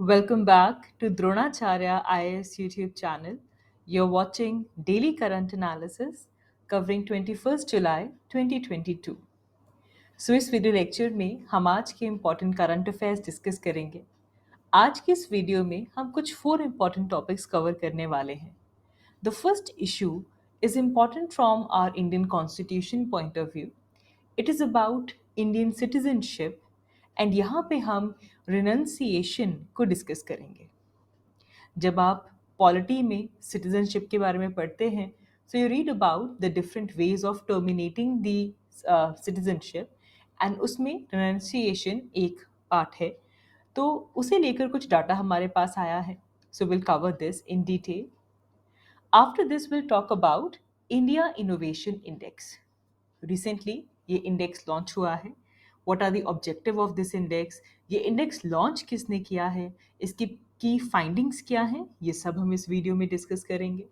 Welcome back to Dronacharya IAS YouTube channel. You're watching Daily Current Analysis covering 21st July 2022. इस video lecture में हम आज के important current affairs discuss करेंगे। आज की इस वीडियो में हम कुछ 4 इम्पॉर्टेंट टॉपिक्स कवर करने वाले हैं। The first issue is important from our Indian Constitution point of view. It is about Indian citizenship and यहाँ पे हम renunciation को डिस्कस करेंगे। जब आप पॉलिटी में सिटीजनशिप के बारे में पढ़ते हैं so you read about the different ways of terminating the citizenship and उसमें रिनंसिएशन एक पार्ट है। तो उसे लेकर कुछ डाटा हमारे पास आया है, so will cover this in detail. After this will talk about India innovation index. Recently ये इंडेक्स लॉन्च हुआ है। What are the objective of this index, ये इंडेक्स लॉन्च किसने किया है, इसकी की फाइंडिंग्स क्या हैं, ये सब हम इस वीडियो में डिस्कस करेंगे।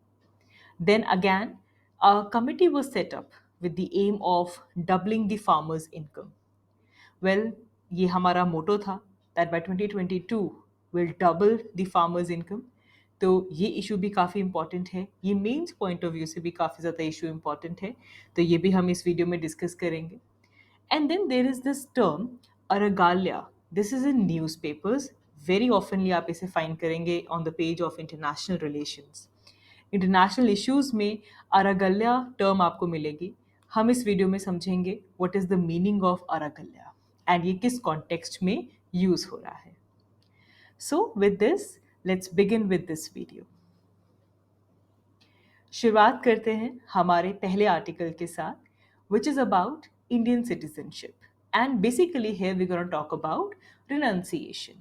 Then again a committee was set up with the aim of doubling the farmers income. Well, ये हमारा मोटो था that by 2022 will double the farmers income. तो ये इशू भी काफ़ी इंपॉर्टेंट है, ये मेंस पॉइंट ऑफ व्यू से भी काफ़ी ज़्यादा इशू इंपॉर्टेंट है, तो ये भी हम इस वीडियो में डिस्कस करेंगे। And then there is this term aragalia. This is in newspapers. Very oftenly आप इसे find करेंगे on the page of international relations. International issues में aragalia term आपको मिलेगी। हम इस वीडियो में समझेंगे what is the meaning of aragalia and ये किस context में use हो रहा है। So with this, let's begin with this video. शुरुआत करते हैं हमारे पहले आर्टिकल के साथ, which is about Indian citizenship. And basically here we're going to talk about renunciation.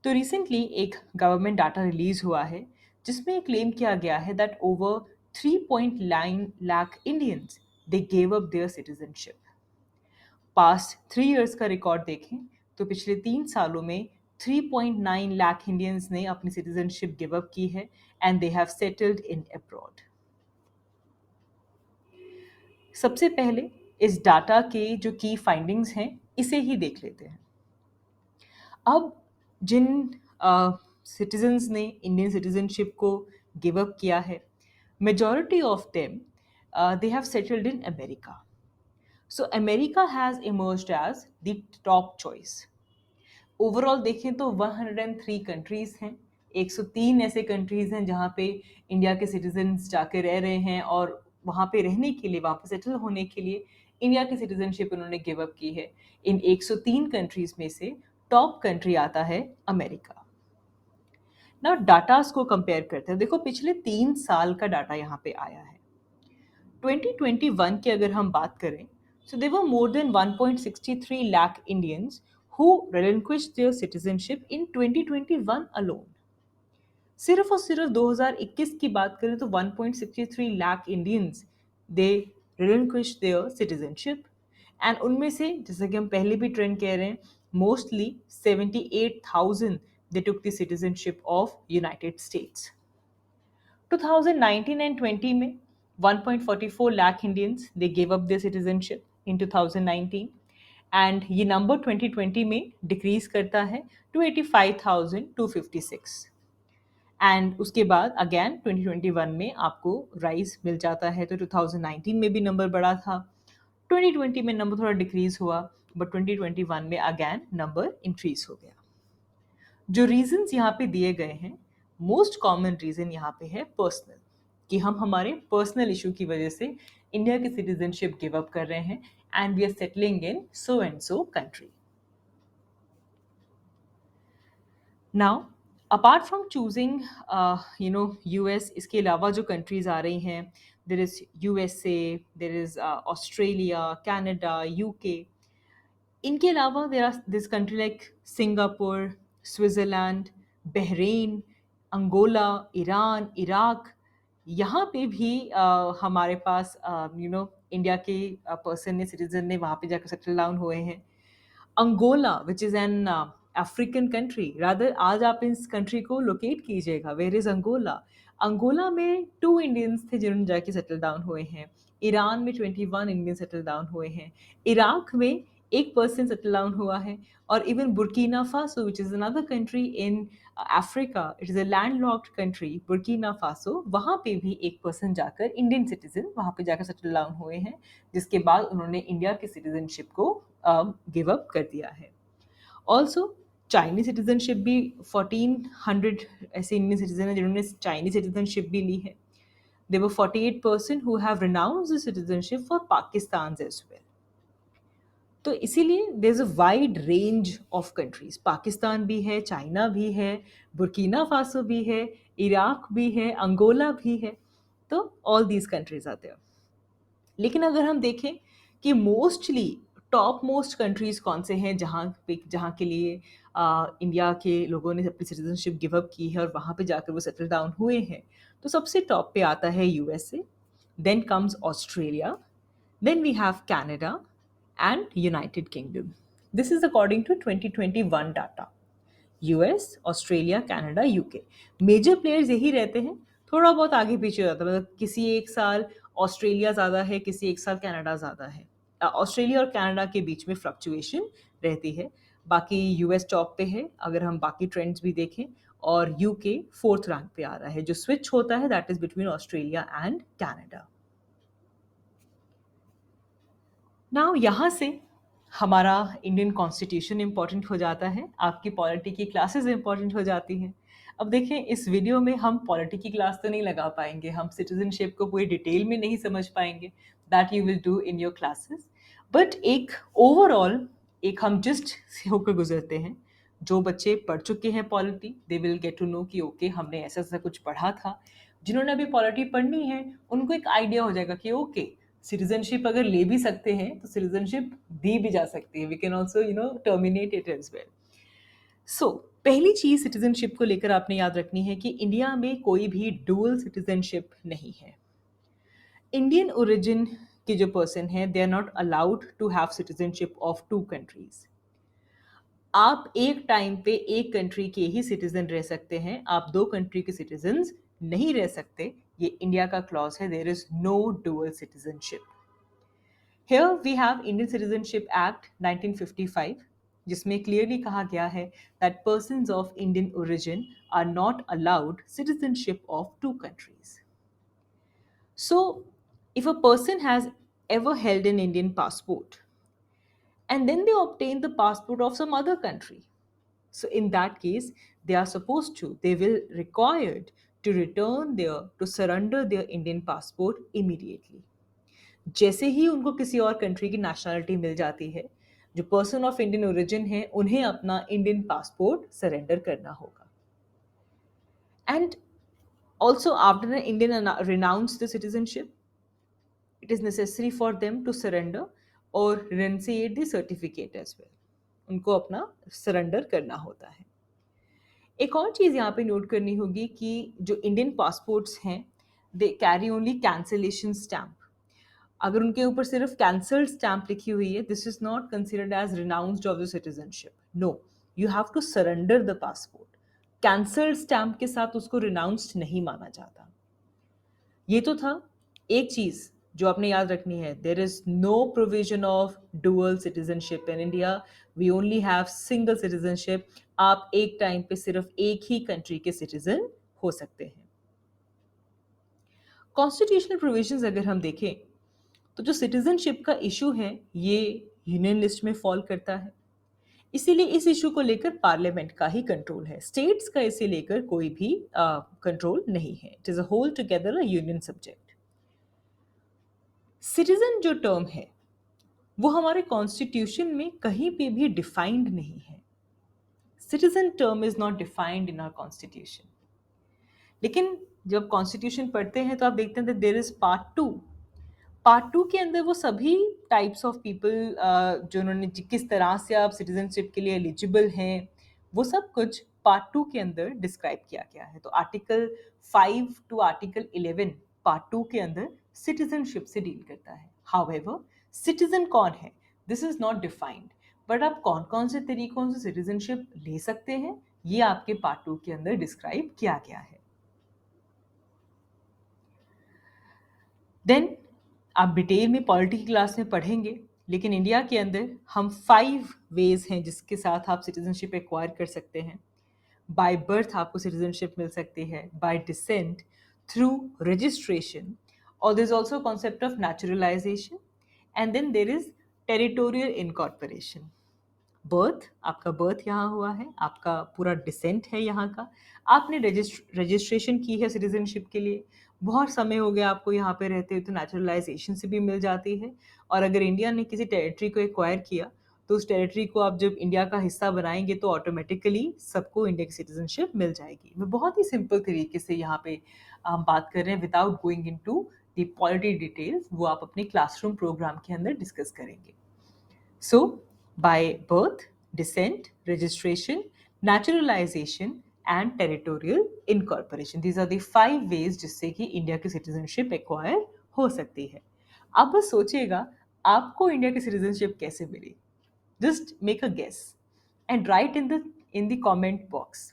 तो रिसेंटली एक गवर्नमेंट डाटा रिलीज हुआ है जिसमें क्लेम किया गया है that over 3.9 lakh Indians they gave up their citizenship. Past 3 years का रिकॉर्ड देखें तो पिछले 3 सालों में 3.9 लाख इंडियंस ने अपनी सिटीजनशिप गिव अप की है and they have settled in abroad. सबसे पहले इस डाटा के जो की फाइंडिंग्स हैं इसे ही देख लेते हैं। अब जिन सिटीजन्स ने इंडियन सिटीजनशिप को गिव अप किया है, majority of them they have settled in America. So America has emerged as the top choice. Overall देखें तो 103 कंट्रीज़ हैं, 103 ऐसे कंट्रीज़ हैं जहाँ पे इंडिया के सिटीजन्स जाके रह रहे हैं और वहाँ पे रहने के लिए, वहाँ पे सेटल होने के लिए इंडिया की सिटीजनशिप उन्होंने गिव अप की है। इन 103 कंट्रीज़ में से टॉप कंट्री आता है अमेरिका। ना डाटास को कंपेयर करते हैं, देखो पिछले 3 साल का डाटा यहाँ पे आया है। 2021 की अगर हम बात करें so there were more than 1.63 lakh Indians who relinquished their citizenship in 2021 alone. सिर्फ और सिर्फ 2021 की बात करें तो 1.63 lakh Indians they relinquished their citizenship and उनमें से जैसे कि हम पहले भी ट्रेंड कह रहे हैं mostly 78,000 they took the citizenship of United States. 2019 and 20 में 1.44 lakh Indians they gave up their citizenship in 2019 and ये नंबर 2020 में डिक्रीज करता है to 85,256 एंड उसके बाद अगेन 2021 में आपको राइज मिल जाता है। तो 2019 में भी नंबर बढ़ा था, 2020 में नंबर थोड़ा डिक्रीज हुआ, बट 2021 में अगेन नंबर इंक्रीज हो गया। जो रीजंस यहाँ पे दिए गए हैं, मोस्ट कॉमन रीजन यहाँ पे है पर्सनल, कि हम हमारे पर्सनल इशू की वजह से इंडिया की सिटीजनशिप गिव अप कर रहे हैं and we are settling in so and so country. Now apart from choosing US, इसके अलावा जो कंट्रीज आ रही हैं, there is USA, there is Australia, Canada, UK. इनके अलावा there are this country like Singapore, Switzerland, Bahrain, Angola, Iran, Iraq. यहाँ पे भी हमारे पास इंडिया के पर्सन ने, सिटीजन ने वहाँ पे जाकर सेटल डाउन हुए हैं। Angola which is an African country, rather आज आप इस कंट्री को लोकेट कीजिएगा, वेयर इज़ अंगोला। अंगोला में 2 इंडियंस थे जिन्होंने जाके सेटल डाउन हुए हैं। ईरान में 21 इंडियन सेटल डाउन हुए हैं। इराक में एक पर्सन सेटल डाउन हुआ है। और even Burkina Faso which is another country in Africa, it is a landlocked country Burkina Faso, वहाँ पे भी एक पर्सन जाकर इंडियन सिटीजन वहाँ पे जाकर सेटल डाउन हुए हैं, जिसके बाद उन्होंने इंडिया की सिटीजनशिप को गिव अप कर दिया है। ऑल्सो चाइनीज सिटीजनशिप भी 1400 ऐसे इंडियन सिटीजन हैं जिन्होंने चाइनीज सिटीजनशिप भी ली है। There were 48% who have renounced the citizenship for Pakistan as well. तो इसीलिए there is a wide range of countries, Pakistan भी है, चाइना भी है, बुर्किना फासो भी है, इराक भी है, अंगोला भी है। तो ऑल दीज कंट्रीज आते हैं। लेकिन अगर हम देखें कि मोस्टली टॉप मोस्ट कंट्रीज कौन से हैं जहाँ के लिए इंडिया के लोगों ने अपनी सिटीजनशिप गिव अप की है और वहाँ पे जाकर वो सेटल डाउन हुए हैं, तो सबसे टॉप पे आता है USA, then comes Australia, then we have Canada and United Kingdom. This is according to 2021 data. US, Australia, Canada, UK, major players यही रहते हैं। थोड़ा बहुत आगे पीछे हो जाता है, मतलब किसी एक साल ऑस्ट्रेलिया ज़्यादा है, किसी एक साल कनाडा ज़्यादा है। ऑस्ट्रेलिया और कनाडा के बीच में फ्लक्चुएशन रहती है। बाकी यूएस टॉप पे है अगर हम बाकी ट्रेंड्स भी देखें, और यूके फोर्थ रैंक पे आ रहा है। जो स्विच होता है that is between Australia and Canada. Now यहाँ से हमारा इंडियन कॉन्स्टिट्यूशन इम्पॉर्टेंट हो जाता है, आपकी पॉलिटी की क्लासेस इम्पॉर्टेंट हो जाती हैं। अब देखें, इस वीडियो में हम पॉलिटी की क्लास तो नहीं लगा पाएंगे, हम सिटीजनशिप को पूरी डिटेल में नहीं समझ पाएंगे, that you will do in your classes. But एक ओवरऑल एक हम जस्ट होकर गुजरते हैं। जो बच्चे पढ़ चुके हैं polity, they will get to know कि ओके हमने ऐसा ऐसा कुछ पढ़ा था। जिन्होंने अभी पॉलिटी पढ़नी है उनको एक आइडिया हो जाएगा कि ओके सिटीजनशिप अगर ले भी सकते हैं तो सिटीजनशिप दी भी जा सकती है, we can also terminate it as well. So पहली चीज सिटीजनशिप को लेकर आपने याद रखनी है कि इंडिया में कोई भी डुअल सिटीजनशिप नहीं है। इंडियन ओरिजिन के जो पर्सन है they are not allowed to have citizenship of two countries. आप एक टाइम पे एक कंट्री के ही सिटीजन रह सकते हैं, आप दो कंट्री के सिटीजन नहीं रह सकते। ये इंडिया का क्लॉज है, there is no dual citizenship. Here we have Indian Citizenship Act 1955, जिसमें क्लियरली कहा गया है that persons of Indian origin are not allowed citizenship of two countries. So, if a person has ever held an Indian passport and then they obtain the passport of some other country, so in that case, they will required to return there to surrender their Indian passport immediately. जैसे ही उनको किसी और country की nationality मिल जाती है, जो person of Indian origin है उन्हें अपना इंडियन पासपोर्ट सरेंडर करना होगा। And also after Indian renounce the citizenship, it is necessary for them to surrender और renunciate the certificate as well. उनको अपना सरेंडर करना होता है। एक और चीज़ यहाँ पे नोट करनी होगी कि जो इंडियन पासपोर्ट्स हैं they carry only cancellation stamp. अगर उनके ऊपर सिर्फ कैंसल्ड स्टैम्प लिखी हुई है, this is not considered as renounced of the citizenship. No, you have to surrender the passport. Cancelled stamp के साथ उसको रिनाउंस्ड नहीं माना जाता। ये तो था एक चीज जो आपने याद रखनी है, there is no provision of dual citizenship in India, we only have single citizenship. आप एक टाइम पे सिर्फ एक ही कंट्री के सिटीजन हो सकते हैं। कॉन्स्टिट्यूशनल प्रोविजंस अगर हम देखें तो जो सिटीजनशिप का इशू है ये यूनियन लिस्ट में फॉल करता है, इसीलिए इस इशू को लेकर पार्लियामेंट का ही कंट्रोल है, स्टेट्स का इसे लेकर कोई भी कंट्रोल नहीं है। It is a whole together a union subject. Citizen जो टर्म है वो हमारे कॉन्स्टिट्यूशन में कहीं पे भी डिफाइंड नहीं है। Citizen term is not defined in our constitution. लेकिन जब कॉन्स्टिट्यूशन पढ़ते हैं तो आप देखते हैं देयर इज पार्ट टू के अंदर वो सभी टाइप्स ऑफ पीपल जो उन्होंने किस तरह से आप सिटीजनशिप के लिए एलिजिबल हैं वो सब कुछ पार्ट टू के अंदर डिस्क्राइब किया गया है। तो article 5 to article 11 part two के अंदर सिटीजनशिप से डील करता है। हाउएवर सिटीजन कौन है this is not defined, but आप कौन कौन से तरीकों से सिटीजनशिप ले सकते हैं ये आपके पार्ट टू के अंदर डिस्क्राइब किया गया है। देन आप डिटेल में पॉलिटी की क्लास में पढ़ेंगे, लेकिन इंडिया के अंदर हम 5 वेज हैं जिसके साथ आप सिटीजनशिप एक्वायर कर सकते हैं। बाय बर्थ आपको सिटीजनशिप मिल सकती है, बाय डिसेंट, थ्रू रजिस्ट्रेशन, और there is also concept of naturalization, and then there is territorial incorporation. Birth, आपका बर्थ यहाँ हुआ है, आपका पूरा डिसेंट है यहाँ का, आपने रजिस्ट्रेशन की है सिटीजनशिप के लिए, बहुत समय हो गया आपको यहाँ पे रहते हुए, तो नेचुरलाइजेशन से भी मिल जाती है। और अगर इंडिया ने किसी टेरिटरी को एक्वायर किया तो उस टेरिटरी को आप जब इंडिया का हिस्सा बनाएंगे तो ऑटोमेटिकली सबको इंडिया की सिटीजनशिप मिल जाएगी। मैं बहुत ही सिंपल तरीके से यहाँ पे हम बात कर रहे हैं without going into the polity details, वो आप अपने क्लासरूम प्रोग्राम के अंदर डिस्कस करेंगे। So, by birth, descent, registration, naturalization and territorial incorporation. These are the 5 ways जिससे कि इंडिया की सिटीजनशिप एक्वायर हो सकती है। अब बस सोचिएगा आपको इंडिया की सिटीजनशिप कैसे मिली। Just make a guess and write in the comment box.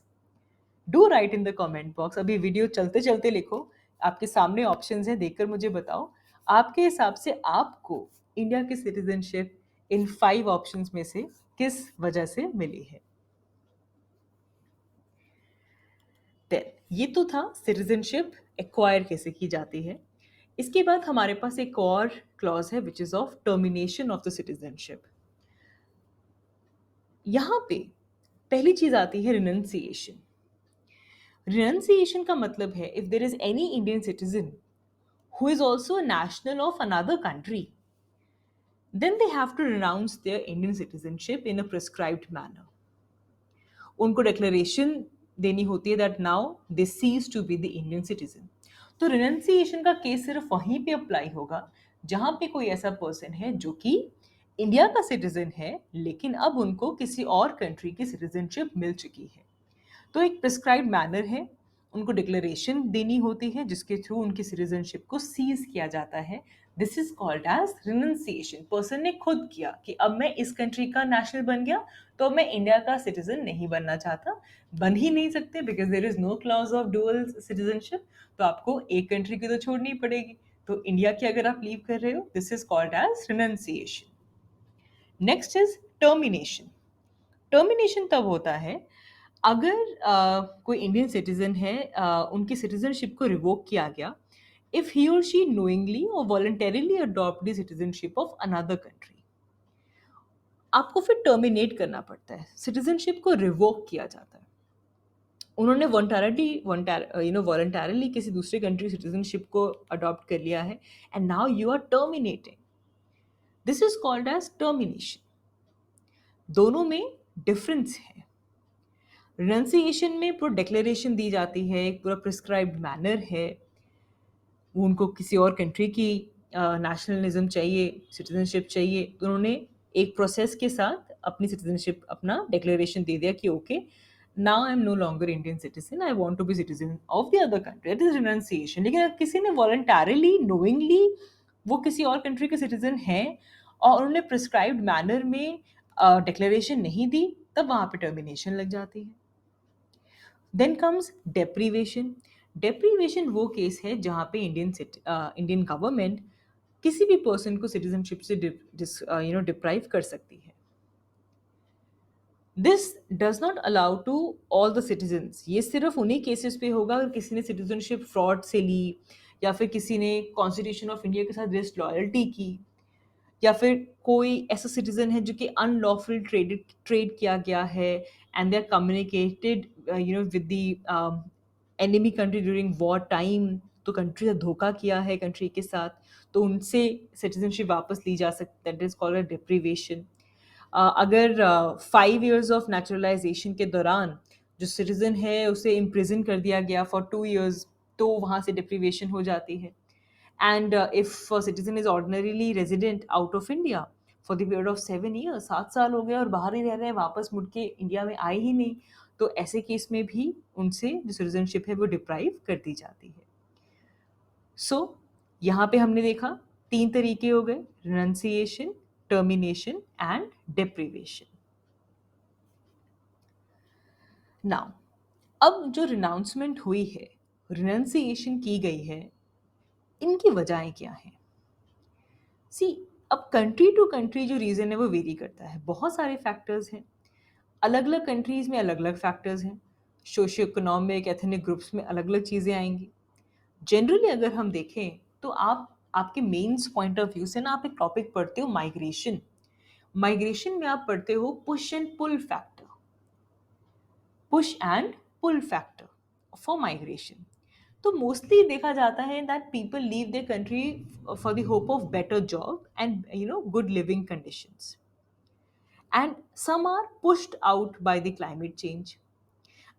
Do right in the comment box. अभी वीडियो चलते चलते लिखो, आपके सामने ऑप्शंस हैं, देखकर मुझे बताओ आपके हिसाब से आपको इंडिया की सिटीजनशिप इन 5 ऑप्शंस में से किस वजह से मिली है। देन ये तो था सिटीजनशिप एक्वायर कैसे की जाती है। इसके बाद हमारे पास एक और क्लॉज है which is of termination of the citizenship. यहां पे पहली चीज आती है रिनंसिएशन। रिनंसिएशन का मतलब है if there is any Indian citizen who is also a national of another country, then they have to renounce their Indian citizenship in a prescribed manner. उनको declaration देनी होती है that now they cease to be the Indian citizen. तो renunciation का case सिर्फ वहीं पे apply होगा जहां पे कोई ऐसा पर्सन है जो कि इंडिया का सिटीजन है लेकिन अब उनको किसी और कंट्री की सिटीजनशिप मिल चुकी है। तो एक प्रिस्क्राइब्ड मैनर है, उनको डिक्लेरेशन देनी होती है जिसके थ्रू उनकी सिटीजनशिप को सीज किया जाता है। This is called as renunciation. Person ने खुद किया कि अब मैं इस कंट्री का नेशनल बन गया तो मैं इंडिया का सिटीजन नहीं बनना चाहता, बन ही नहीं सकते because there is no clause of dual citizenship, तो आपको एक कंट्री की तो छोड़नी पड़ेगी। तो इंडिया की अगर आप लीव कर रहे हो, this is called as renunciation. Next is termination. Termination तब होता है अगर कोई इंडियन सिटीजन है, उनकी सिटीजनशिप को रिवोक किया गया इफ ही और शी नोइंगली और voluntarily adopt the citizenship of another country. आपको फिर टर्मिनेट करना पड़ता है, सिटीजनशिप को रिवोक किया जाता है। उन्होंने वॉलंटरली किसी दूसरे कंट्री सिटीजनशिप को अडॉप्ट कर लिया है and now you are terminating, this is called as termination. दोनों में डिफरेंस है। रिनंसिएशन में पूरा डिक्लेरेशन दी जाती है, एक पूरा प्रिस्क्राइब्ड मैनर है, उनको किसी और कंट्री की नेशनलिज्म चाहिए, सिटीजनशिप चाहिए, तो उन्होंने एक प्रोसेस के साथ अपनी सिटीजनशिप अपना डिक्लेरेशन दे दिया कि okay now I am no longer Indian citizen, I want to be citizen of the other country, that is renunciation. लेकिन अगर किसी ने वॉलंटरली नोइंगली वो किसी और कंट्री के सिटीजन हैं और उन्होंने प्रिस्क्राइब्ड मैनर में डिक्लेरेशन नहीं दी, तब वहाँ पे टर्मिनेशन लग जाती है। Then comes deprivation. डेप्रीवेशन वो केस है जहाँ पे इंडियन गवर्नमेंट किसी भी पर्सन को सिटीजनशिप से डिप्राइव कर सकती है। This does not allow to all the citizens. ये सिर्फ उन्हीं केसेस पे होगा अगर किसी ने सिटीजनशिप फ्रॉड से ली या फिर किसी ने कॉन्स्टिट्यूशन ऑफ इंडिया के साथ डिसलॉयल्टी की या फिर कोई ऐसा सिटीजन है जो कि अनलॉफुल ट्रेड किया गया है and they are communicated with the enemy country during war time, तो कंट्री से धोखा किया है कंट्री के साथ, तो उनसे सिटीजनशिप वापस ली जा सकती है, दैट इज कॉल्ड डिप्रीवेशन। अगर 5 years ऑफ नेचुरलाइजेशन के दौरान जो सिटीजन है उसे इम्प्रिजन कर दिया गया फॉर 2 years, तो वहाँ से डिप्रीवेशन हो जाती है। And if a citizen is ordinarily resident out of India for the period of 7 years, 7 साल हो गए और बाहर ही रह रहे हैं, वापस मुड़ के इंडिया में आए ही नहीं, तो ऐसे केस में भी उनसे जो सिटीजनशिप है वो डिप्राइव कर दी जाती है। सो यहाँ पे हमने देखा 3 तरीके हो गए, renunciation, termination and deprivation. Now अब जो रिनाउंसमेंट हुई है, रिनंसिएशन की गई है, इनकी वजहें क्या हैं? सी अब कंट्री टू कंट्री जो रीज़न है वो वेरी करता है, बहुत सारे फैक्टर्स हैं। अलग अलग कंट्रीज़ में अलग अलग फैक्टर्स हैं, सोशियो इकोनॉमिक एथनिक ग्रुप्स में अलग अलग चीज़ें आएंगी। जनरली अगर हम देखें तो आप आपके मेन्स पॉइंट ऑफ व्यू से ना आप एक टॉपिक पढ़ते हो माइग्रेशन। माइग्रेशन में आप पढ़ते हो push and pull factor for migration. तो मोस्टली देखा जाता है that people leave their country for the hope of better job and good living conditions, and some are pushed out by the climate change.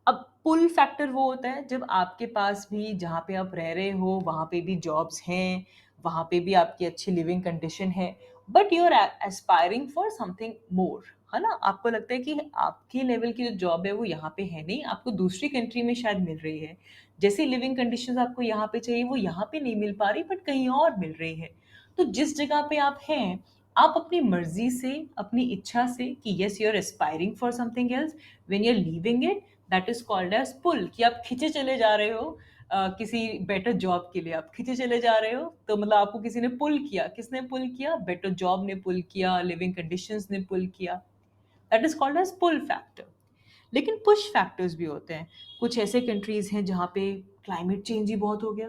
अब pull factor वो होता है जब आपके पास भी जहाँ पे आप रह रहे हो वहाँ पे भी जॉब्स हैं, वहाँ पे भी आपकी अच्छी लिविंग कंडीशन है, but you are aspiring for something more, है ना। आपको लगता है कि आपके लेवल की जो जॉब है वो यहाँ पे है नहीं, आपको दूसरी कंट्री में शायद मिल रही है। जैसे लिविंग कंडीशंस आपको यहाँ पे चाहिए वो यहाँ पे नहीं मिल पा रही बट कहीं और मिल रही है। तो जिस जगह पे आप हैं, आप अपनी मर्जी से, अपनी इच्छा से कि yes you are aspiring for something else, when you are leaving it, that is called as pull, कि आप खींचे चले जा रहे हो किसी बेटर जॉब के लिए, आप खींचे चले जा रहे हो, तो मतलब आपको किसी ने पुल किया, किसने पुल किया, बेटर जॉब ने पुल किया, लिविंग कंडीशंस ने पुल किया, that is called as pull factor. लेकिन पुश फैक्टर्स भी होते हैं। कुछ ऐसे कंट्रीज हैं जहाँ पे क्लाइमेट चेंज ही बहुत हो गया,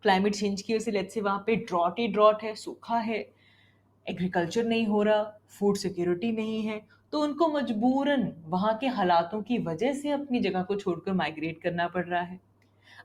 क्लाइमेट चेंज की वजह से लेट्स से वहाँ पे ड्रॉट ही ड्रॉट है, सूखा है, एग्रीकल्चर नहीं हो रहा, फूड सिक्योरिटी नहीं है, तो उनको मजबूरन वहाँ के हालातों की वजह से अपनी जगह को छोड़कर माइग्रेट करना पड़ रहा है।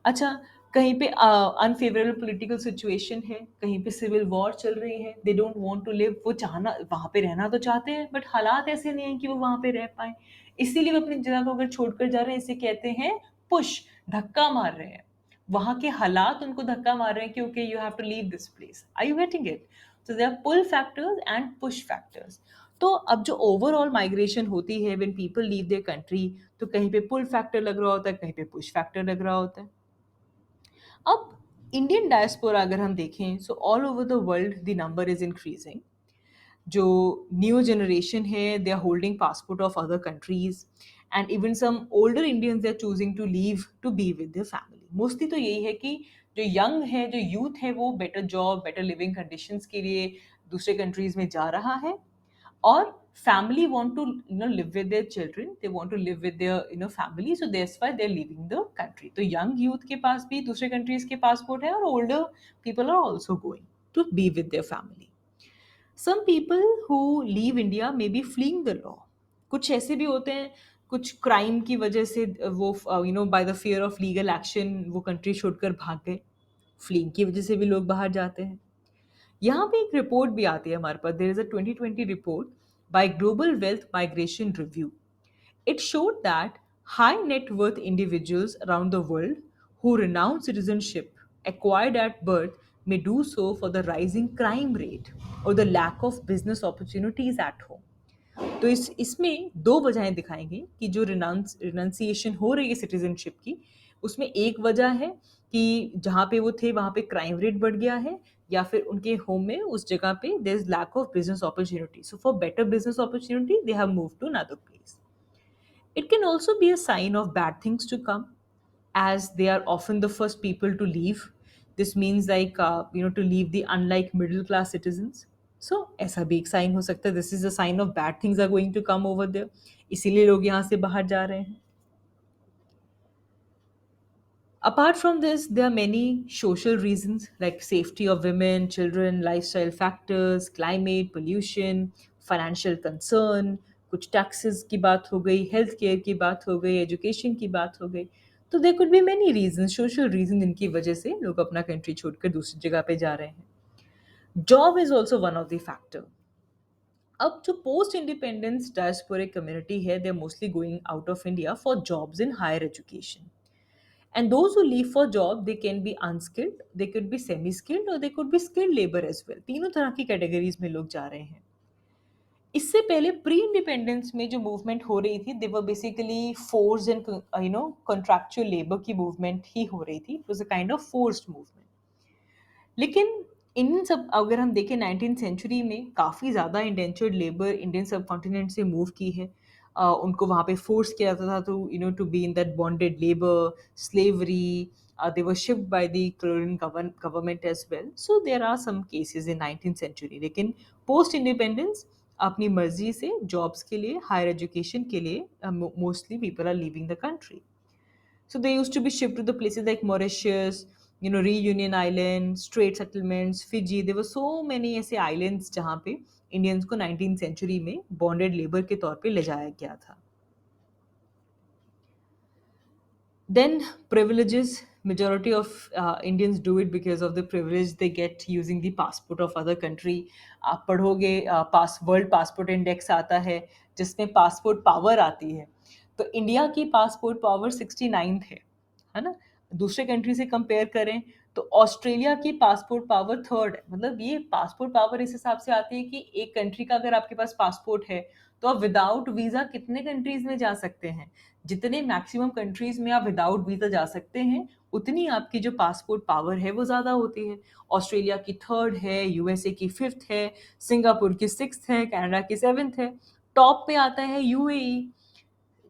अच्छा, कहीं पे अनफेवरेबल पॉलिटिकल सिचुएशन है, कहीं पे सिविल वॉर चल रही है, they don't want to live, वो चाहना वहाँ पे रहना तो चाहते हैं बट हालात ऐसे नहीं हैं कि वो वहाँ पे रह पाए, इसीलिए वो अपनी जगह को अगर छोड़कर जा रहे हैं, इसे कहते हैं पुश, धक्का मार रहे हैं। वहाँ के हालात उनको धक्का मार रहे हैं कि okay you have to leave this place, are you getting it. So they are pull factors and push factors. तो अब जो ओवरऑल माइग्रेशन होती है when people leave their country, तो कहीं पे पुल फैक्टर लग रहा होता है, कहीं पे पुश फैक्टर लग रहा होता है। अब इंडियन डायस्पोरा अगर हम देखें, so all over the world the number is increasing. जो न्यू जनरेशन है they are holding passport of other countries, and even some older Indians they are choosing to leave to be with their family. Mostly तो यही है कि जो young है, जो youth है, वो better job, better living conditions के लिए दूसरे कंट्रीज में जा रहा है, or family want to live with their children, they want to live with their family, so that's why they're leaving the country। तो young youth के पास भी दूसरे countries के passport है, और older people are also going to be with their family। some people who leave India may be fleeing the law। कुछ ऐसे भी होते हैं, कुछ क्राइम की वजह से वो by the fear of legal action वो कंट्री छोड़कर भाग गए, फ्लीइंग की वजह से भी लोग बाहर जाते हैं। यहाँ पे एक रिपोर्ट भी आती है हमारे पास, there is a 2020 report by global wealth migration review. It showed that high net worth individuals around the world who renounce citizenship acquired at birth may do so for the rising crime rate or the lack of business opportunities at home। तो इसमें दो वजहें दिखाएंगे कि जो renunciation हो रही है citizenship की, उसमें एक वजह है कि जहाँ पे वो थे वहाँ पे क्राइम रेट बढ़ गया है, या फिर उनके होम में उस जगह पे there is lack of business opportunity, so for better business opportunity they have move to another place. It can also be a sign of bad things to come, as they are often the first people to leave। This means like to leave the unlike middle class citizens। So ऐसा भी एक sign हो सकता है, this is a sign of bad things are going to come over there, इसीलिए लोग यहाँ से बाहर जा रहे हैं। Apart from this, there are many social reasons like safety of women, children, lifestyle factors, climate, pollution, financial concern, कुछ taxes की बात हो गई, हेल्थ केयर की बात हो गई, एजुकेशन की बात हो गई। तो there could be many reason, social reason, इनकी वजह से लोग अपना कंट्री छोड़कर दूसरी जगह पे जा रहे हैं। Job is also one of the factor. अब जो पोस्ट इंडिपेंडेंस डायस्पोरिक कम्युनिटी है, they are mostly going out of India for jobs in higher education. And those who leave for job, they can be unskilled, they could be semi-skilled, or they could be skilled labor as well। तीनों तरह की categories में लोग जा रहे हैं। इससे पहले प्री इंडिपेंडेंस में जो मूवमेंट हो रही थी, they were basically force and contractual labour की मूवमेंट ही हो रही थी, it was a kind of forced movement. लेकिन इन सब अगर हम देखें 19th सेंचुरी में काफ़ी ज़्यादा indentured labour Indian subcontinent से मूव की है। उनको वहाँ पे फोर्स किया जाता था to to be in that bonded labour slavery, they were shipped by the colonial government as well। So there are some cases in 19th century। लेकिन पोस्ट इंडिपेंडेंस अपनी मर्जी से जॉब्स के लिए, हायर एजुकेशन के लिए mostly people are leaving the country. So they used to be shipped to the places like Mauritius, Reunion Island, Strait Settlements, Fiji. There were so many ऐसे islands जहाँ पे इंडियंस को 19th century में bonded labour के तौर पे ले जाया गया था. Then privileges, majority of Indians do it because of the privilege they get using the passport of other country. आप पढ़ोगे वर्ल्ड पासपोर्ट इंडेक्स आता है जिसमें पासपोर्ट पावर आती है, तो इंडिया की पासपोर्ट पावर 69th है ना. दूसरे कंट्री से कंपेयर करें तो ऑस्ट्रेलिया की पासपोर्ट पावर 3rd है. मतलब ये पासपोर्ट पावर इस हिसाब से आती है कि एक कंट्री का अगर आपके पास पासपोर्ट है तो आप विदाउट वीजा कितने कंट्रीज में जा सकते हैं. जितने मैक्सिमम कंट्रीज में आप विदाउट वीजा जा सकते हैं उतनी आपकी जो पासपोर्ट पावर है वो ज़्यादा होती है. ऑस्ट्रेलिया की 3rd है, यूएसए की 5th है, सिंगापुर की 6th है, कनाडा की 7th है. टॉप पे आता है यूएई,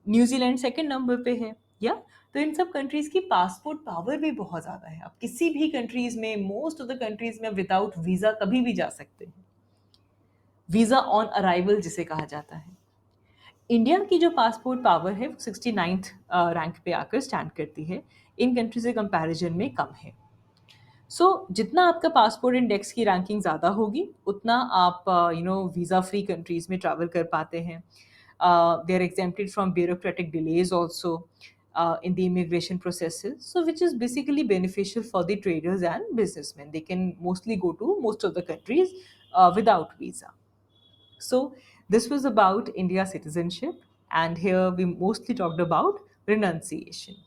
न्यूजीलैंड 2nd नंबर पे है. या तो इन सब कंट्रीज की पासपोर्ट पावर भी बहुत ज़्यादा है. आप किसी भी कंट्रीज में, मोस्ट ऑफ द कंट्रीज में विदाउट वीज़ा कभी भी जा सकते हैं. वीज़ा ऑन अराइवल जिसे कहा जाता है. इंडिया की जो पासपोर्ट पावर है वो 69th रैंक पे आकर स्टैंड करती है. इन कंट्री से कंपैरिजन में कम है. जितना आपका पासपोर्ट इंडेक्स की रैंकिंग ज़्यादा होगी उतना आप वीज़ा फ्री कंट्रीज में ट्रैवल कर पाते हैं. They are exempted from bureaucratic delays also in the immigration processes, so which is basically beneficial for the traders and businessmen. They can mostly go to most of the countries without visa. So this was about India citizenship, and here we mostly talked about renunciation.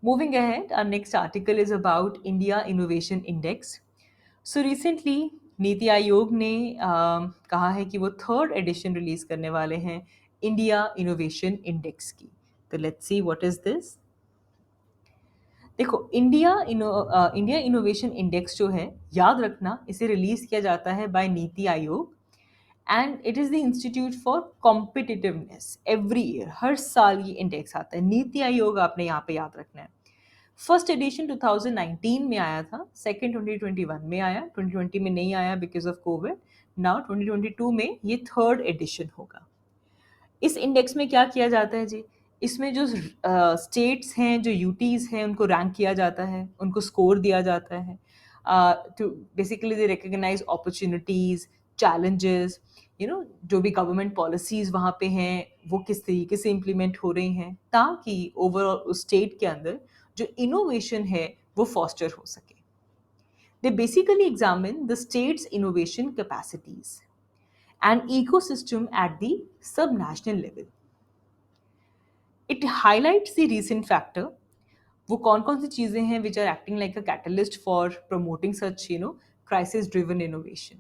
Moving ahead, our next article is about India Innovation Index. So recently, NITI Aayog ने कहा है कि वो 3rd addition release करने वाले हैं India innovation index की. तो let's see what is this. देखो, इंडिया इनोवेशन इंडेक्स जो है, याद रखना इसे रिलीज किया जाता है by NITI Aayog, and it is the institute for competitiveness. Every year, हर साल ये इंडेक्स आता है. नीति आयोग आपने यहाँ पे याद रखना है. फर्स्ट एडिशन 2019 में आया था, सेकेंड 2021 में आया, 2020 में नहीं आया बिकॉज ऑफ कोविड. नाउ 2022 में ये 3rd एडिशन होगा. इस इंडेक्स में क्या किया जाता है जी, इसमें जो स्टेट्स हैं, जो यूटीज़ हैं, उनको रैंक किया जाता है, उनको स्कोर दिया जाता है to basically they recognize opportunities, challenges, जो भी गवर्नमेंट पॉलिसीज़ वहाँ पे हैं वो किस तरीके से इम्प्लीमेंट हो रही हैं, ताकि ओवरऑल उस स्टेट के अंदर जो इनोवेशन है वो फॉस्टर हो सके. They basically examine the states innovation capacities and ecosystem at the subnational level. It highlights the recent factor. वो कौन सी चीज़ें हैं which are acting like a catalyst for promoting such crisis-driven innovation.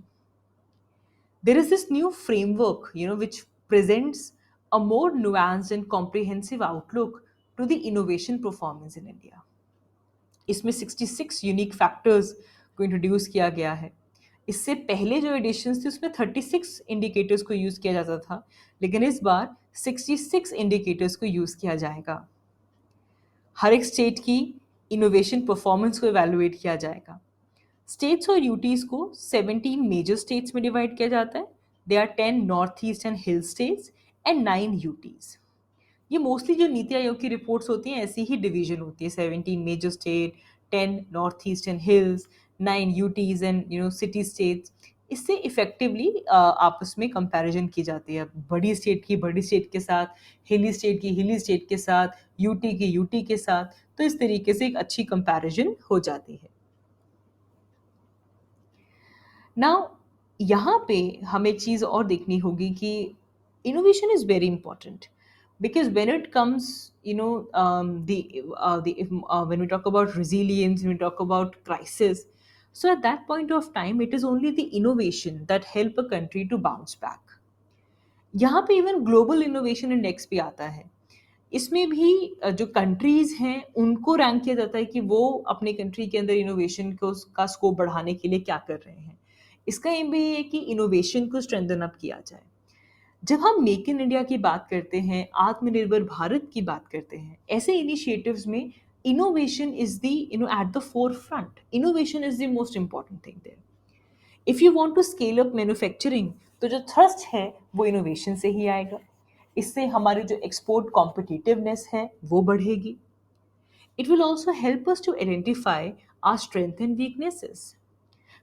There is this new framework which presents a more nuanced and comprehensive outlook to the innovation performance in India. इसमें 66 unique factors को introduce किया गया है. इससे पहले जो editions थे उसमें 36 इंडिकेटर्स को यूज़ किया जाता था, लेकिन इस बार 66 इंडिकेटर्स को यूज़ किया जाएगा. हर एक स्टेट की इनोवेशन परफॉर्मेंस को इवैल्यूएट किया जाएगा. स्टेट्स और यूटीज़ को 17 मेजर स्टेट्स में डिवाइड किया जाता है. They are 10 north east and hill states and 9 UTs. ये मोस्टली जो नीति आयोग की रिपोर्ट्स होती हैं ऐसी ही डिवीजन होती है. 17 major state, 10 north eastern hills, 9 UTs and city states. इससे इफेक्टिवली आपस में कंपैरिजन की जाती है. बड़ी स्टेट की बड़ी स्टेट के साथ, हिली स्टेट की हिली स्टेट के साथ, यूटी की यूटी के साथ. तो इस तरीके से एक अच्छी कंपैरिजन हो जाती है. नाउ यहाँ पे हमें एक चीज़ और देखनी होगी कि innovation is very important. Because when it comes, when we talk about resilience, when we talk about crisis, so at that point of time, it is only the innovation that help a country to bounce back. यहाँ पे even global innovation index भी आता है. इसमें भी जो countries हैं उनको रैंक किया जाता है कि वो अपने कंट्री के अंदर इनोवेशन को का स्कोप बढ़ाने के लिए क्या कर रहे हैं. इसका एम भी है कि इनोवेशन को स्ट्रेंथन अप किया जाए. जब हम मेक इन इंडिया की बात करते हैं, आत्मनिर्भर भारत की बात करते हैं, ऐसे इनिशिएटिव्स में innovation is the at the forefront. Innovation is the most important thing there. If you want to scale up manufacturing, तो जो थ्रस्ट है वो इनोवेशन से ही आएगा। इससे हमारी जो एक्सपोर्ट कॉम्पिटिटिवनेस है वो बढ़ेगी। It will also help us to identify our strength and weaknesses.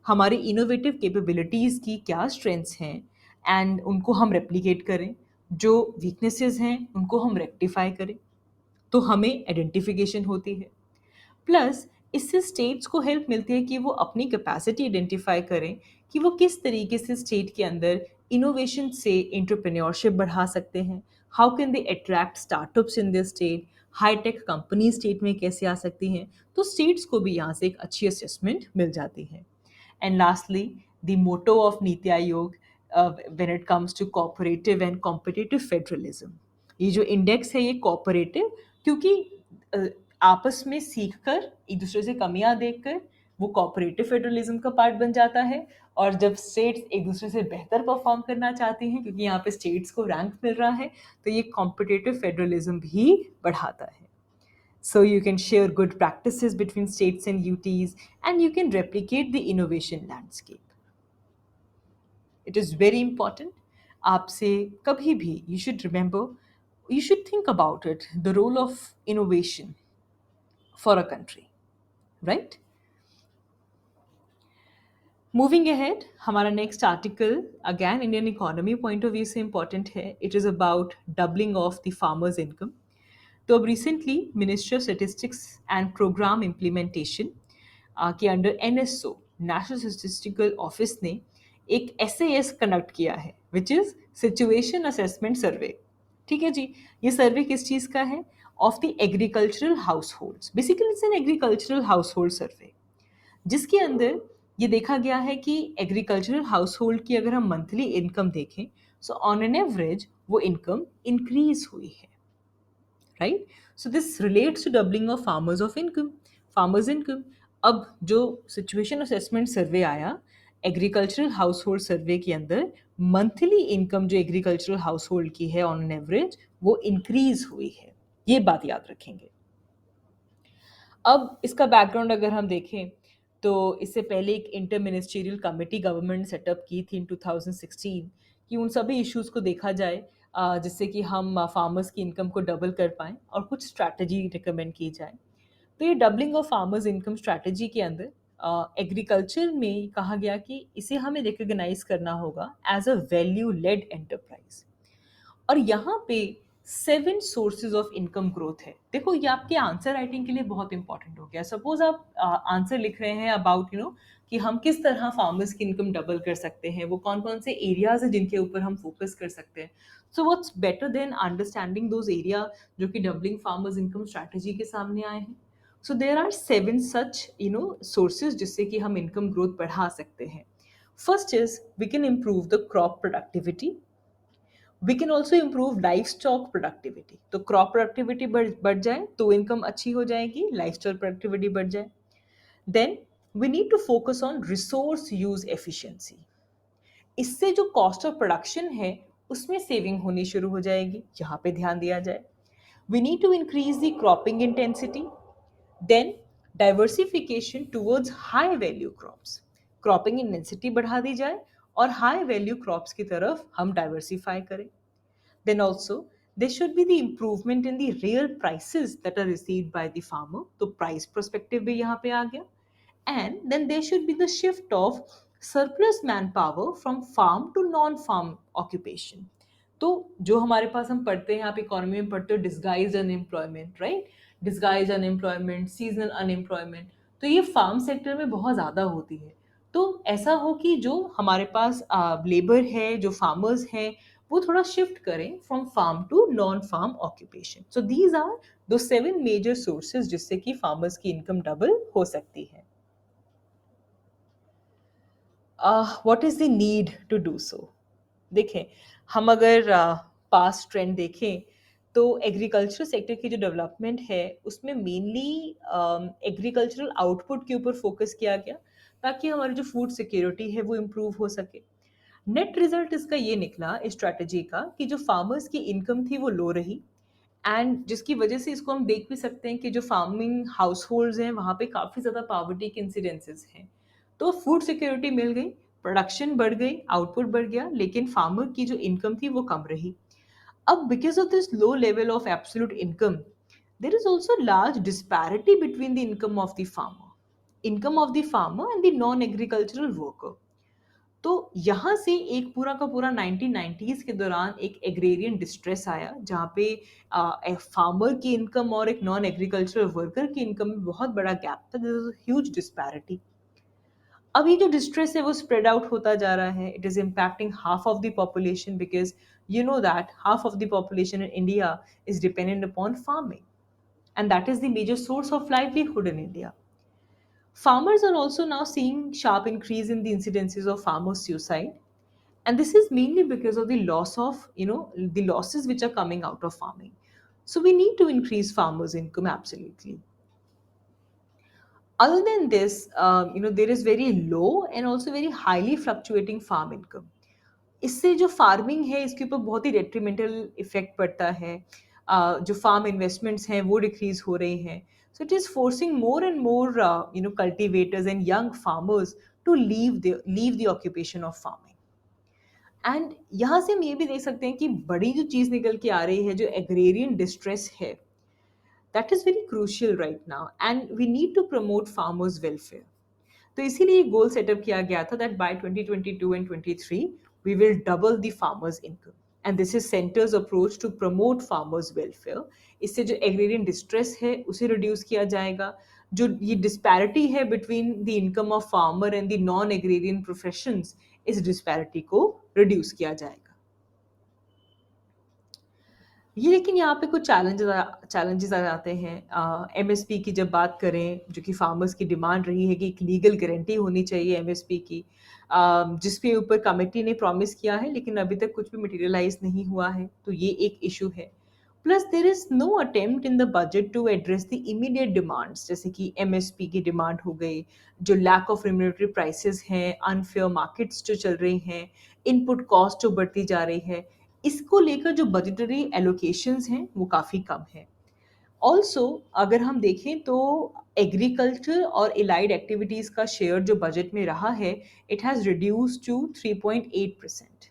हमारी इनोवेटिव कैपेबिलिटीज़ की क्या स्ट्रेंथ्स हैं एंड उनको हम रेप्लिकेट करें, जो वीकनेसेस हैं उनको हम रेक्टिफाई करें, तो हमें आइडेंटिफिकेशन होती है। प्लस इससे स्टेट्स को हेल्प मिलती है कि वो अपनी कैपेसिटी आइडेंटिफाई करें कि वो किस तरीके से स्टेट के अंदर इनोवेशन से एंटरप्रेन्योरशिप बढ़ा सकते हैं, how can they attract startups in this state, high tech company state में कैसे आ सकती हैं। तो स्टेट्स को भी यहाँ से एक अच्छी असेसमेंट मिल जाती है। And lastly, the motto of Niti Aayog when it comes to cooperative and competitive federalism. ये जो इंडेक्स है ये कोऑपरेटिव, क्योंकि अ, आपस में सीखकर एक दूसरे से कमियां देखकर वो कोऑपरेटिव फेडरलिज्म का पार्ट बन जाता है। और जब स्टेट्स एक दूसरे से बेहतर परफॉर्म करना चाहती हैं, क्योंकि यहाँ पे स्टेट्स को रैंक मिल रहा है, तो ये कॉम्पिटिटिव फेडरलिज्म भी बढ़ाता है। So you can share good practices between states and UTs, and you can replicate the innovation landscape. It is very important. आपसे कभी भी you should remember, you should think about it, the role of innovation for a country, right? Moving ahead, हमारा next article again Indian economy point of view से important है. It is about doubling of the farmers' income. तो अब recently ministry of statistics and programme implementation के under NSO, national statistical office ने एक SAS conduct किया है, which is situation assessment survey. ठीक है जी, ये सर्वे किस चीज़ का है? Of the agricultural households. Basically it's an agricultural household survey, जिसके अंदर ये देखा गया है कि एग्रीकल्चरल हाउस होल्ड की अगर हम मंथली इनकम देखें, सो ऑन एन एवरेज वो इनकम इंक्रीज हुई है, right? So this relates to doubling of farmers income. अब जो सिचुएशन असेसमेंट सर्वे आया एग्रीकल्चरल हाउस होल्ड सर्वे के अंदर, मंथली इनकम जो एग्रीकल्चरल हाउस होल्ड की है ऑन एन एवरेज वो इंक्रीज हुई है। ये बात याद रखेंगे। अब इसका बैकग्राउंड अगर हम देखें, तो इससे पहले एक inter ministerial committee government setup की थी इन 2016 कि उन सभी इश्यूज़ को देखा जाए, जिससे कि हम फार्मर्स की इनकम को डबल कर पाएँ और कुछ स्ट्रैटेजी रिकमेंड की जाए। तो ये doubling of farmers income strategy के अंदर एग्रीकल्चर में कहा गया कि इसे हमें रिकॉग्नाइज करना होगा as a value led enterprise. और यहाँ पे 7 सोर्सेज ऑफ इनकम ग्रोथ है। देखो ये आपके आंसर राइटिंग के लिए बहुत इंपॉर्टेंट हो गया। सपोज आप आंसर लिख रहे हैं अबाउट कि हम किस तरह फार्मर्स की इनकम डबल कर सकते हैं, वो कौन कौन से एरियाज हैं जिनके ऊपर हम फोकस कर सकते हैं। So what's better than understanding those area जो कि डबलिंग फार्मर्स इनकम स्ट्रैटेजी के सामने आए हैं। सो देर आर 7 सच सोर्सेज जिससे कि हम इनकम ग्रोथ बढ़ा सकते हैं। First is we can improve the crop productivity. We can also improve livestock productivity. तो क्रॉप प्रोडक्टिविटी बढ़ जाए तो इनकम अच्छी हो जाएगी, लाइफ स्टॉक प्रोडक्टिविटी बढ़ जाए। Then we need to focus on resource use efficiency. इससे जो कॉस्ट ऑफ प्रोडक्शन है उसमें सेविंग होनी शुरू हो जाएगी, यहाँ पे ध्यान दिया जाए। We need to increase the cropping intensity. Then diversification towards high value crops. Cropping intensity बढ़ा दी जाए और हाई वैल्यू क्रॉप्स की तरफ हम डाइवर्सिफाई करें। Then also, there should be the improvement in the real prices that are received by the farmer. तो price perspective भी यहाँ पे आ गया। And then there should be the shift of surplus manpower from farm to non-farm occupation. तो जो हमारे पास हम पढ़ते हैं, आप इकोनॉमी में पढ़ते हो disguise unemployment, right? Disguise unemployment, seasonal unemployment, तो ये फार्म सेक्टर में बहुत ज़्यादा होती है। तो ऐसा हो कि जो हमारे पास लेबर है, जो फार्मर्स हैं, वो थोड़ा शिफ्ट करें from farm to non farm occupation. So these are दो 7 मेजर सोर्सेज जिससे कि फार्मर्स की इनकम डबल हो सकती है। What is the need to do so? देखें, हम अगर पास्ट ट्रेंड देखें तो एग्रीकल्चर सेक्टर की जो डेवलपमेंट है उसमें मेनली एग्रीकल्चरल आउटपुट के ऊपर फोकस किया गया ताकि हमारी जो फूड सिक्योरिटी है वो इम्प्रूव हो सके। नेट रिजल्ट इसका ये निकला इस स्ट्रैटेजी का कि जो फार्मर्स की इनकम थी वो लो रही, एंड जिसकी वजह से इसको हम देख भी सकते हैं कि जो फार्मिंग हाउस होल्ड्स हैं वहाँ पे काफ़ी ज़्यादा पॉवर्टी के इंसिडेंसेस हैं। तो फूड सिक्योरिटी मिल गई, प्रोडक्शन बढ़ गई, आउटपुट बढ़ गया, लेकिन फार्मर की जो इनकम थी वो कम रही। अब because of this low level of absolute income, there is also large disparity between the income of the farmer and the non-agricultural worker. तो यहाँ से एक पूरा का पूरा 1990s के दौरान एक एग्रेरियन डिस्ट्रेस आया, जहाँ पे एक फार्मर की इनकम और एक नॉन एग्रीकल्चरल वर्कर की इनकम में बहुत बड़ा गैप था। This is huge disparity. अब ये जो डिस्ट्रेस है वो स्प्रेड आउट होता जा रहा है। It is impacting half of the population, because you know that half of the population in India is dependent upon farming, and that is the major source of livelihood in India. Farmers are also now seeing sharp increase in the incidences of farmer suicide, and this is mainly because of the loss of, the losses which are coming out of farming. So we need to increase farmers income, absolutely. Other than this, there is very low and also very highly fluctuating farm income. इससे जो farming है इसके ऊपर बहुत ही detrimental effect पड़ता है। जो farm investments हैं वो डिक्रीज हो रही हैं। So it is forcing more and more cultivators and young farmers to leave the occupation of farming. And यहाँ से हम ये भी देख सकते हैं कि बड़ी जो चीज़ निकल के आ रही है, जो एग्रेरियन डिस्ट्रेस है, that is very crucial right now, and we need to promote farmers welfare. तो इसीलिए गोल सेटअप किया गया था that by 2022 and 23 we will double the farmers income, and this is centre's approach to promote farmers welfare. इससे जो agrarian distress है उसे reduce किया जाएगा। जो ये डिस्पैरिटी है between the income of farmer and the non agrarian professions, इस डिस्पैरिटी को रिड्यूस किया जाएगा। ये लेकिन यहाँ पे कुछ चैलेंजेस आ जाते हैं। एमएसपी की जब बात करें, जो कि फार्मर्स की डिमांड रही है कि एक लीगल गारंटी होनी चाहिए एमएसपी की, जिसके ऊपर कमेटी ने प्रॉमिस किया है लेकिन अभी तक कुछ भी मटेरियलाइज नहीं हुआ है, तो ये एक इशू है। Plus there is no attempt in the budget to address the immediate demands, जैसे कि एमएसपी की डिमांड हो गई, जो लैक ऑफ रेम्युनरेटरी प्राइसेस हैं, अनफेयर मार्केट्स जो चल रही हैं, इनपुट कॉस्ट जो बढ़ती जा रही है, इसको लेकर जो बजटरी एलोकेशंस हैं वो काफ़ी कम है। ऑल्सो अगर हम देखें तो एग्रीकल्चर और एलाइड एक्टिविटीज़ का शेयर जो बजट में रहा है, it has reduce to 3.8%,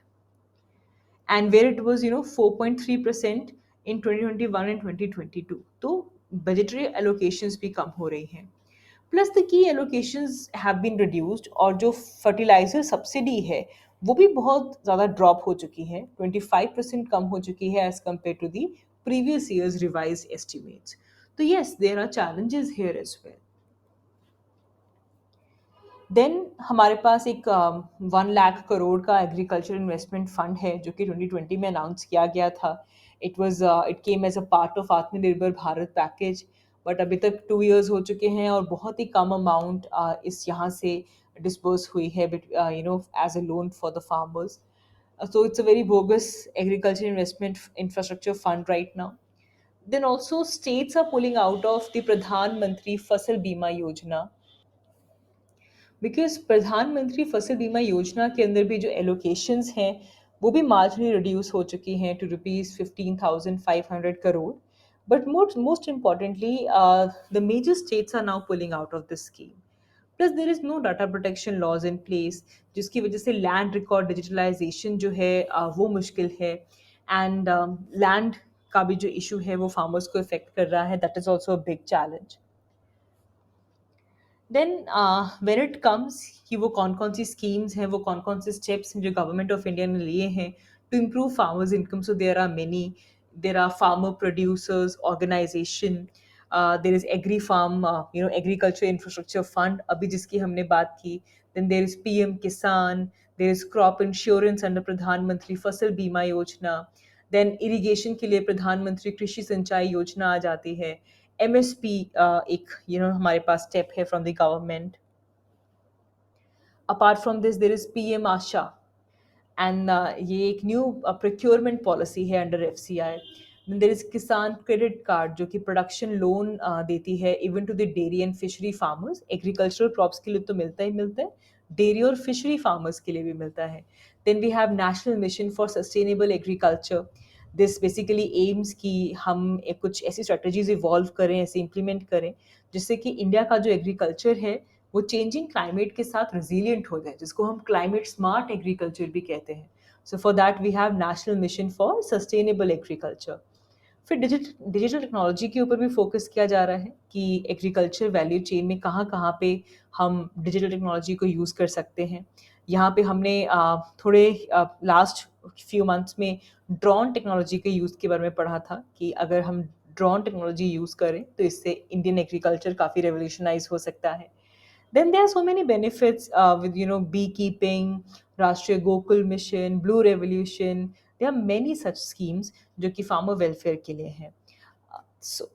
and where it was 4.3% in 2021 and 2022। तो budgetary allocations भी कम हो रही हैं। Plus the key allocations have been reduced, और जो फर्टिलाइजर सब्सिडी है वो भी बहुत ज़्यादा ड्रॉप हो चुकी है, 25% कम हो चुकी है as compared to the previous years revise estimates. तो yes, there are challenges here as well. Then हमारे पास एक 1 लाख करोड़ का एग्रीकल्चर इन्वेस्टमेंट फंड है, जो कि 2020 में अनाउंस किया गया था। It came as a part of Atmanirbhar Bharat package, but अभी तक 2 years हो चुके हैं और बहुत ही कम अमाउंट इस यहाँ से डिस्बर्स हुई है, as a loan for the farmers. So it's a very bogus agriculture investment infrastructure fund right now. Then also states are pulling out of the Pradhan Mantri Fasal Bima Yojana, because प्रधानमंत्री फसल बीमा योजना के अंदर भी जो allocations हैं वो भी मार्जिनली रिड्यूस हो चुकी हैं to ₹15,500 crore. But most importantly the major states are now pulling out of this scheme. Plus there is no data protection laws in place, जिसकी वजह से लैंड रिकॉर्ड डिजिटलाइजेशन जो है वो मुश्किल है, एंड लैंड का भी जो इशू है वो फार्मर्स को इफेक्ट कर रहा है। That is also a big challenge. Then when it comes कि वो कौन सी स्कीम्स हैं, वो कौन से स्टेप्स हैं जो गवर्नमेंट ऑफ इंडिया ने लिए हैं to improve farmers income, so there are many. There are farmer producers organization, there is agri farm agriculture infrastructure fund अभी जिसकी हमने बात की। देन देर इज पीएम किसान, there is crop insurance under प्रधानमंत्री फसल बीमा योजना। देन इरिगेशन के लिए प्रधानमंत्री कृषि सिंचाई योजना आ जाती है। एमएसपी एक हमारे पास स्टेप है from the government. Apart from this there is PM AASHA, and ये एक न्यू प्रोक्योरमेंट पॉलिसी है under FCI. There is Kisan credit card, जो कि प्रोडक्शन लोन देती है even to the dairy and fishery farmers. Agricultural crops के लिए तो मिलता ही मिलता है, डेयरी और फिशरी फार्मर्स के लिए भी मिलता है। Then we have national mission for sustainable agriculture. This basically aims कि हम कुछ ऐसी स्ट्रेटजीज इवॉल्व करें, ऐसे इम्प्लीमेंट करें जिससे कि इंडिया का जो एग्रीकल्चर है वो चेंजिंग क्लाइमेट के साथ रेजिलिएंट हो जाए, जिसको हम क्लाइमेट स्मार्ट एग्रीकल्चर भी कहते हैं. So for that we have national mission for sustainable agriculture. फिर डिजिटल टेक्नोलॉजी के ऊपर भी फोकस किया जा रहा है कि एग्रीकल्चर वैल्यू चेन में कहाँ कहाँ पे हम डिजिटल टेक्नोलॉजी को यूज़ कर सकते हैं. यहाँ पे हमने थोड़े लास्ट फ्यू मंथ्स में ड्रोन टेक्नोलॉजी के यूज़ के बारे में पढ़ा था कि अगर हम ड्रोन टेक्नोलॉजी यूज़ करें तो इससे इंडियन एग्रीकल्चर काफ़ी रेवोल्यूशनाइज हो सकता है. Then there are so many benefits with beekeeping, Rashtriya Gokul Mission, Blue Revolution. There are many such schemes जो कि farmer welfare के लिए हैं. So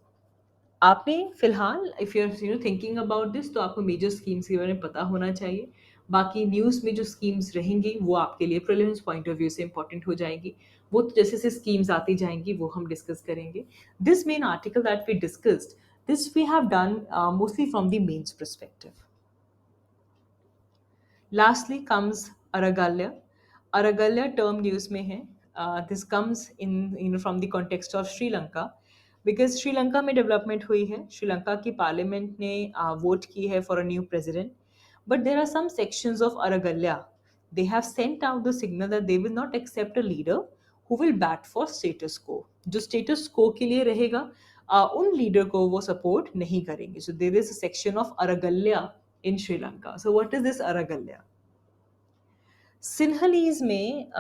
आपने फिलहाल if you are thinking about this तो आपको मेजर स्कीम्स के बारे में पता होना चाहिए. बाकी न्यूज़ में जो स्कीम्स रहेंगी वो आपके लिए प्रीलिम्स पॉइंट ऑफ व्यू से इंपॉर्टेंट हो जाएंगी. वो तो जैसे जैसे स्कीम्स आती जाएंगी वो हम डिस्कस करेंगे. This main article that we discussed, this we have done mostly from the mains perspective. Lastly comes Aragalya. Aragalya term news में है. This comes in from the context of Sri Lanka because Sri Lanka में development हुई है. श्रीलंका की parliament ने vote की है for a new president. But there are some sections of Aragalya. They have sent out the signal that they will not accept a leader who will bat for status quo. जो status quo के लिए रहेगा उन leader को वो support नहीं करेंगे. So there is a section of Aragalya in Sri Lanka. So what is this Aragalya? सिन्हलीज में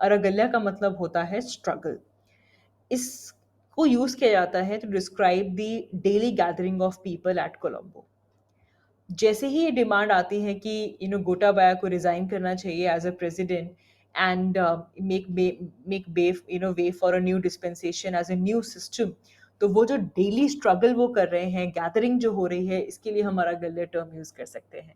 अरगल्या का मतलब होता है स्ट्रगल. इसको यूज किया जाता है to describe the daily gathering of people at Colombo. जैसे ही ये डिमांड आती है कि गोटाबाया को रिजाइन करना चाहिए as a president and make way for a new dispensation as a new system, तो वो जो डेली स्ट्रगल वो कर रहे हैं, गैदरिंग जो हो रही है, इसके लिए हम अरगल्या टर्म यूज कर सकते हैं.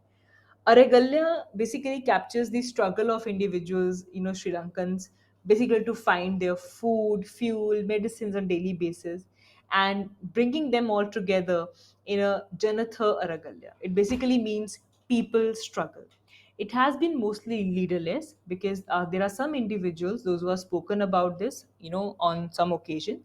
Aregalya basically captures the struggle of individuals, Sri Lankans, basically to find their food, fuel, medicines on daily basis, and bringing them all together in a Janatha Aragalya. It basically means people struggle. It has been mostly leaderless because there are some individuals, those who have spoken about this, on some occasion,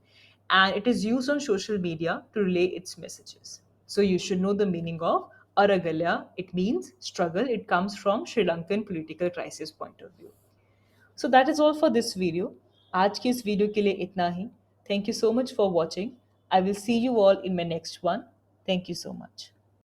and it is used on social media to relay its messages. So you should know the meaning of Aragalya. It means struggle. It comes from Sri Lankan political crisis point of view. So that is all for this video. आज की इस video के लिए इतना ही. Thank you so much for watching. I will see you all in my next one. Thank you so much.